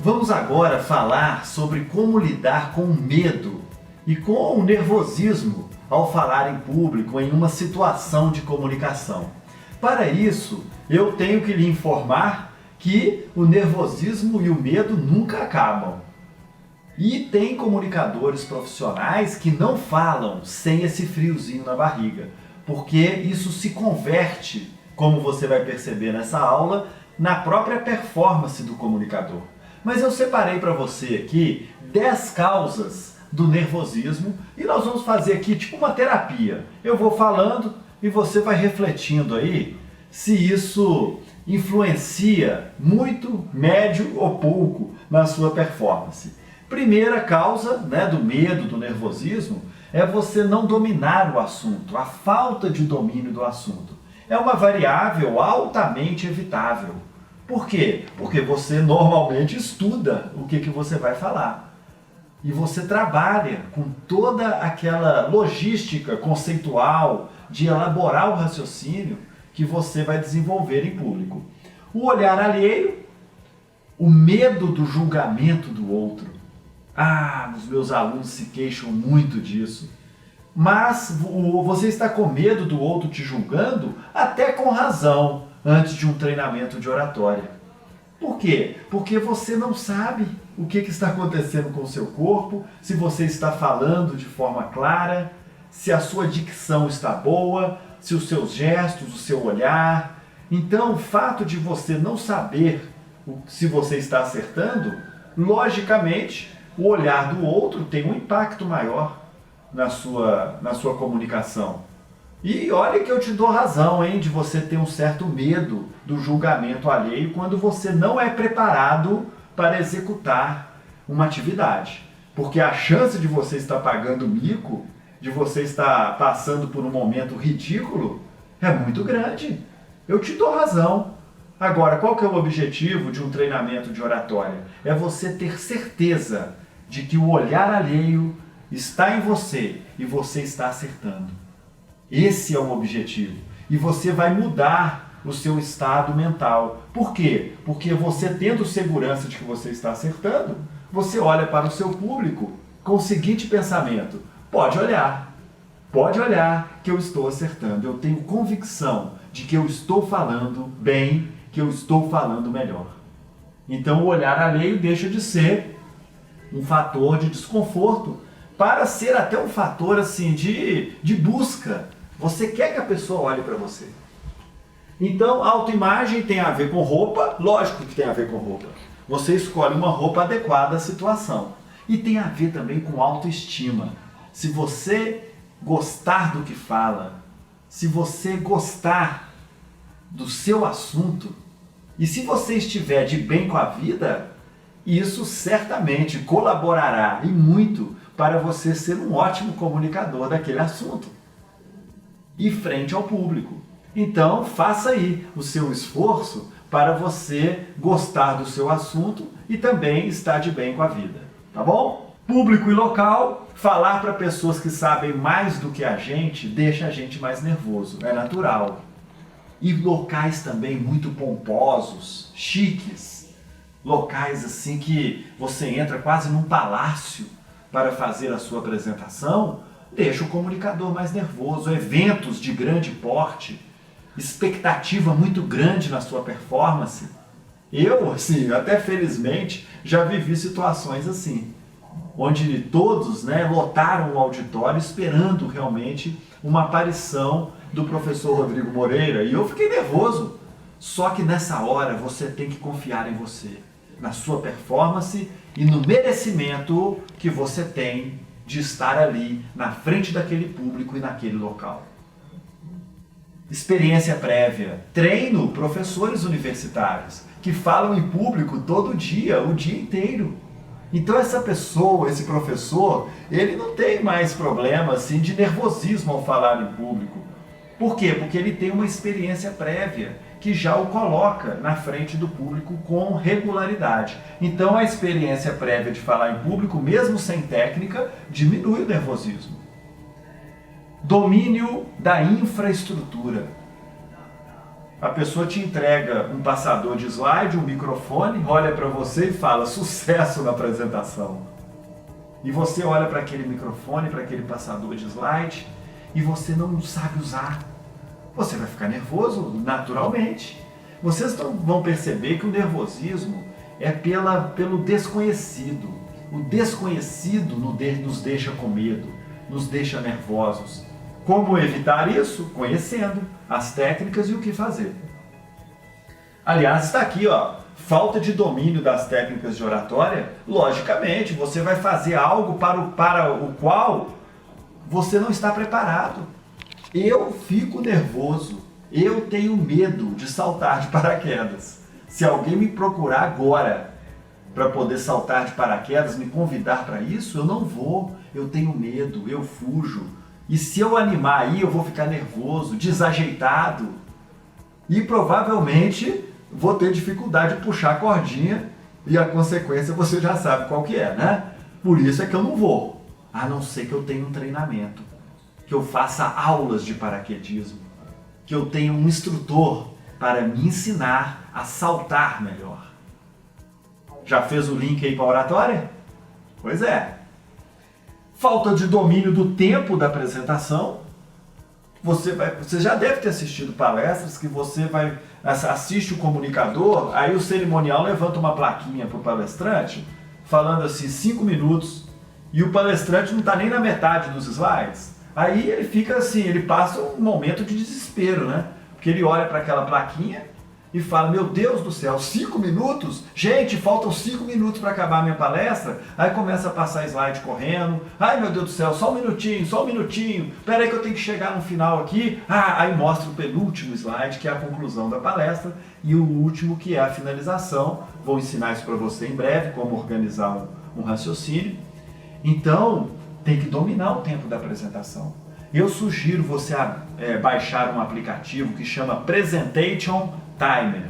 Vamos agora falar sobre como lidar com o medo e com o nervosismo ao falar em público em uma situação de comunicação. Para isso, eu tenho que lhe informar que o nervosismo e o medo nunca acabam. E tem comunicadores profissionais que não falam sem esse friozinho na barriga, porque isso se converte, como você vai perceber nessa aula, na própria performance do comunicador. Mas eu separei para você aqui 10 causas do nervosismo e nós vamos fazer aqui tipo uma terapia. Eu vou falando e você vai refletindo aí se isso influencia muito, médio ou pouco na sua performance. Primeira causa, do medo, do nervosismo, é você não dominar o assunto, a falta de domínio do assunto. É uma variável altamente evitável. Por quê? Porque você normalmente estuda o que você vai falar. E você trabalha com toda aquela logística conceitual de elaborar o raciocínio que você vai desenvolver em público. O olhar alheio, o medo do julgamento do outro. Os meus alunos se queixam muito disso. Mas você está com medo do outro te julgando, até com razão, antes de um treinamento de oratória. Por quê? Porque você não sabe o que está acontecendo com o seu corpo, se você está falando de forma clara, se a sua dicção está boa, se os seus gestos, o seu olhar. Então, o fato de você não saber se você está acertando, logicamente, o olhar do outro tem um impacto maior na sua comunicação. E olha que eu te dou razão, de você ter um certo medo do julgamento alheio quando você não é preparado para executar uma atividade. Porque a chance de você estar pagando mico, de você estar passando por um momento ridículo, é muito grande. Eu te dou razão. Agora, qual que é o objetivo de um treinamento de oratória? É você ter certeza de que o olhar alheio está em você e você está acertando. Esse é o objetivo. E você vai mudar o seu estado mental. Por quê? Porque você, tendo segurança de que você está acertando, você olha para o seu público com o seguinte pensamento: pode olhar que eu estou acertando. Eu tenho convicção de que eu estou falando bem, que eu estou falando melhor. Então o olhar alheio deixa de ser um fator de desconforto para ser até um fator de busca. Você quer que a pessoa olhe para você. Então, autoimagem tem a ver com roupa, lógico que tem a ver com roupa. Você escolhe uma roupa adequada à situação. E tem a ver também com autoestima. Se você gostar do que fala, se você gostar do seu assunto, e se você estiver de bem com a vida, isso certamente colaborará e muito para você ser um ótimo comunicador daquele assunto e frente ao público. Então, faça aí o seu esforço para você gostar do seu assunto e também estar de bem com a vida, tá bom? Público e local, falar para pessoas que sabem mais do que a gente deixa a gente mais nervoso, é natural. E locais também muito pomposos, chiques, locais assim que você entra quase num palácio para fazer a sua apresentação, deixa o comunicador mais nervoso. Eventos de grande porte, expectativa muito grande na sua performance. Eu, até felizmente, já vivi situações assim, onde todos lotaram o auditório esperando realmente uma aparição do professor Rodrigo Moreira, e eu fiquei nervoso. Só que nessa hora você tem que confiar em você, na sua performance e no merecimento que você tem de estar ali na frente daquele público e naquele local. Experiência prévia. Treino professores universitários que falam em público todo dia, o dia inteiro. Então essa pessoa, esse professor, ele não tem mais problema de nervosismo ao falar em público. Por quê? Porque ele tem uma experiência prévia que já o coloca na frente do público com regularidade. Então a experiência prévia de falar em público, mesmo sem técnica, diminui o nervosismo. Domínio da infraestrutura. A pessoa te entrega um passador de slide, um microfone, olha para você e fala sucesso na apresentação. E você olha para aquele microfone, para aquele passador de slide e você não sabe usar. Você vai ficar nervoso naturalmente. Vocês vão perceber que o nervosismo é pelo desconhecido. O desconhecido nos deixa com medo, nos deixa nervosos. Como evitar isso? Conhecendo as técnicas e o que fazer. Aliás, está aqui, ó, falta de domínio das técnicas de oratória. Logicamente, você vai fazer algo para o qual você não está preparado. Eu fico nervoso, eu tenho medo de saltar de paraquedas. Se alguém me procurar agora para poder saltar de paraquedas, me convidar para isso, eu não vou, eu tenho medo, eu fujo. E se eu animar aí, eu vou ficar nervoso, desajeitado e provavelmente vou ter dificuldade de puxar a cordinha e a consequência você já sabe qual que é, né? Por isso é que eu não vou, a não ser que eu tenha um treinamento, que eu faça aulas de paraquedismo, que eu tenha um instrutor para me ensinar a saltar melhor. Já fez o link aí para a oratória? Pois é. Falta de domínio do tempo da apresentação. Você já deve ter assistido palestras que você assiste o comunicador, aí o cerimonial levanta uma plaquinha para o palestrante, falando assim, 5 minutos, e o palestrante não está nem na metade dos slides. Aí ele fica assim, ele passa um momento de desespero, né? Porque ele olha para aquela plaquinha e fala, meu Deus do céu, 5 minutos? Gente, faltam 5 minutos para acabar a minha palestra. Aí começa a passar slide correndo. Ai, meu Deus do céu, só um minutinho. Espera aí que eu tenho que chegar no final aqui. Aí mostra o penúltimo slide, que é a conclusão da palestra, e o último, que é a finalização. Vou ensinar isso para você em breve, como organizar um raciocínio. Então, tem que dominar o tempo da apresentação. Eu sugiro você baixar um aplicativo que chama Presentation Timer.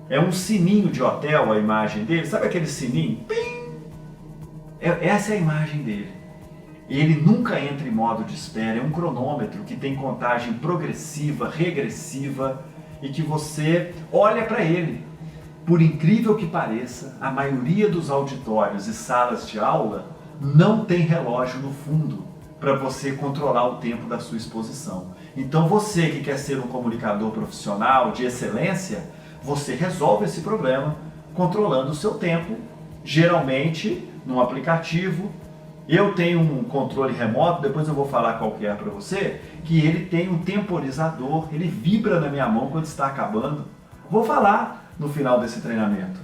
É um sininho de hotel, a imagem dele. Sabe aquele sininho? Pim! Essa é a imagem dele. Ele nunca entra em modo de espera. É um cronômetro que tem contagem progressiva, regressiva, e que você olha para ele. Por incrível que pareça, a maioria dos auditórios e salas de aula não tem relógio no fundo para você controlar o tempo da sua exposição. Então você que quer ser um comunicador profissional de excelência, você resolve esse problema controlando o seu tempo, geralmente num aplicativo. Eu tenho um controle remoto, depois eu vou falar qual que é para você, que ele tem um temporizador, ele vibra na minha mão quando está acabando. Vou falar no final desse treinamento.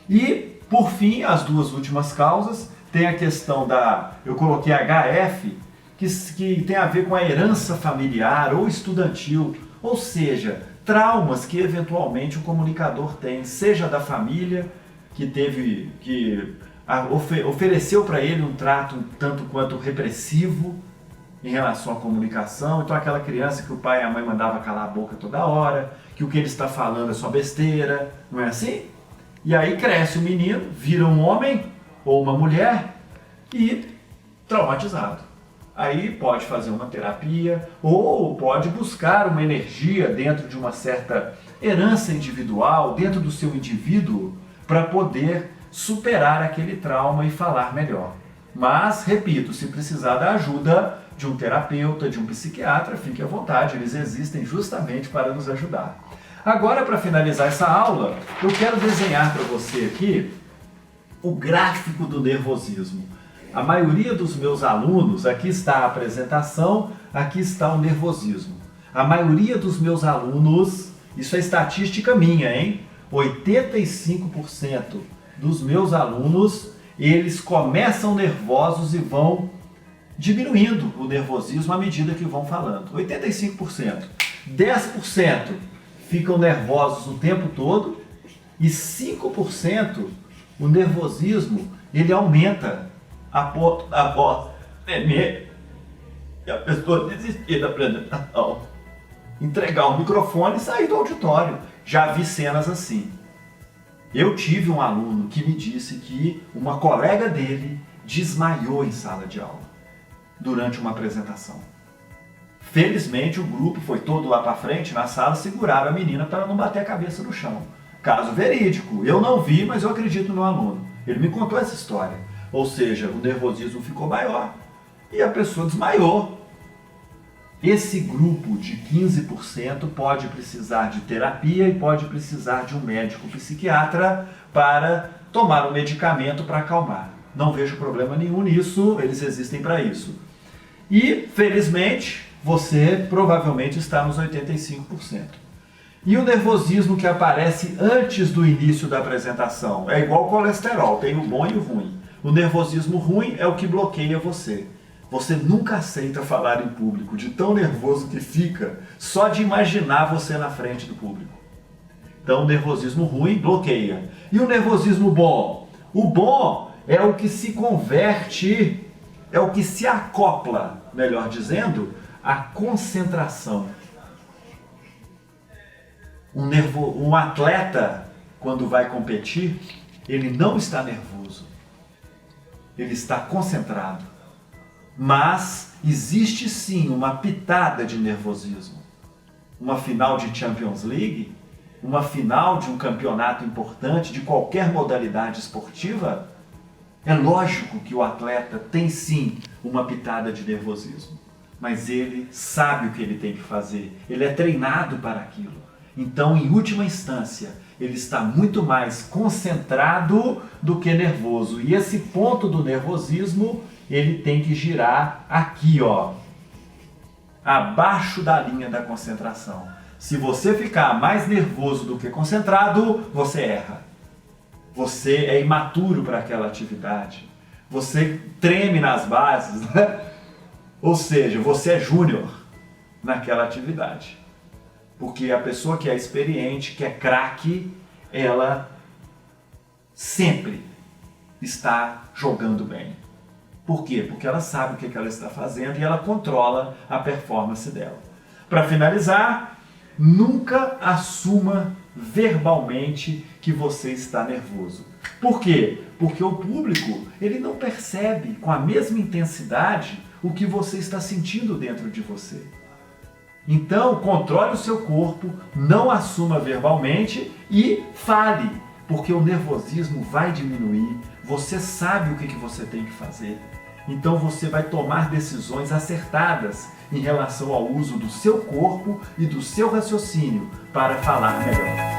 E, por fim, as duas últimas causas, tem a questão eu coloquei HF, que tem a ver com a herança familiar ou estudantil, ou seja, traumas que eventualmente o comunicador tem, seja da família que ofereceu para ele um trato um tanto quanto repressivo em relação à comunicação. Então aquela criança que o pai e a mãe mandavam calar a boca toda hora, que o que ele está falando é só besteira, não é assim? E aí cresce o menino, vira um homem ou uma mulher e traumatizado. Aí pode fazer uma terapia ou pode buscar uma energia dentro de uma certa herança individual, dentro do seu indivíduo, para poder superar aquele trauma e falar melhor. Mas, repito, se precisar da ajuda de um terapeuta, de um psiquiatra, fique à vontade, eles existem justamente para nos ajudar. Agora, para finalizar essa aula, eu quero desenhar para você aqui o gráfico do nervosismo. A maioria dos meus alunos, aqui está a apresentação, aqui está o nervosismo. A maioria dos meus alunos, isso é estatística minha, hein? 85% dos meus alunos, eles começam nervosos e vão diminuindo o nervosismo à medida que vão falando. 85%. 10% ficam nervosos o tempo todo e 5% o nervosismo ele aumenta a ponto da voz tremer e a pessoa desistir da apresentação, entregar o microfone e sair do auditório. Já vi cenas assim. Eu tive um aluno que me disse que uma colega dele desmaiou em sala de aula durante uma apresentação. Felizmente o grupo foi todo lá para frente na sala, seguraram a menina para ela não bater a cabeça no chão. Caso verídico, eu não vi, mas eu acredito no meu aluno. Ele me contou essa história. Ou seja, o nervosismo ficou maior e a pessoa desmaiou. Esse grupo de 15% pode precisar de terapia e pode precisar de um médico psiquiatra para tomar um medicamento para acalmar. Não vejo problema nenhum nisso, eles existem para isso. E, felizmente, você provavelmente está nos 85%. E o nervosismo que aparece antes do início da apresentação é igual ao colesterol, tem o bom e o ruim. O nervosismo ruim é o que bloqueia você. Você nunca aceita falar em público, de tão nervoso que fica, só de imaginar você na frente do público. Então o nervosismo ruim bloqueia. E o nervosismo bom? O bom é o que se converte, é o que se acopla, melhor dizendo, à concentração. Um atleta, quando vai competir, ele não está nervoso, ele está concentrado. Mas existe sim uma pitada de nervosismo. Uma final de Champions League, uma final de um campeonato importante de qualquer modalidade esportiva, é lógico que o atleta tem sim uma pitada de nervosismo. Mas ele sabe o que ele tem que fazer, ele é treinado para aquilo. Então, em última instância, ele está muito mais concentrado do que nervoso. E esse ponto do nervosismo, ele tem que girar aqui, ó, abaixo da linha da concentração. Se você ficar mais nervoso do que concentrado, você erra. Você é imaturo para aquela atividade. Você treme nas bases, né? Ou seja, você é júnior naquela atividade. Porque a pessoa que é experiente, que é craque, ela sempre está jogando bem. Por quê? Porque ela sabe o que ela está fazendo e ela controla a performance dela. Para finalizar, nunca assuma verbalmente que você está nervoso. Por quê? Porque o público ele não percebe com a mesma intensidade o que você está sentindo dentro de você. Então, controle o seu corpo, não assuma verbalmente e fale, porque o nervosismo vai diminuir, você sabe o que você tem que fazer. Então você vai tomar decisões acertadas em relação ao uso do seu corpo e do seu raciocínio para falar melhor.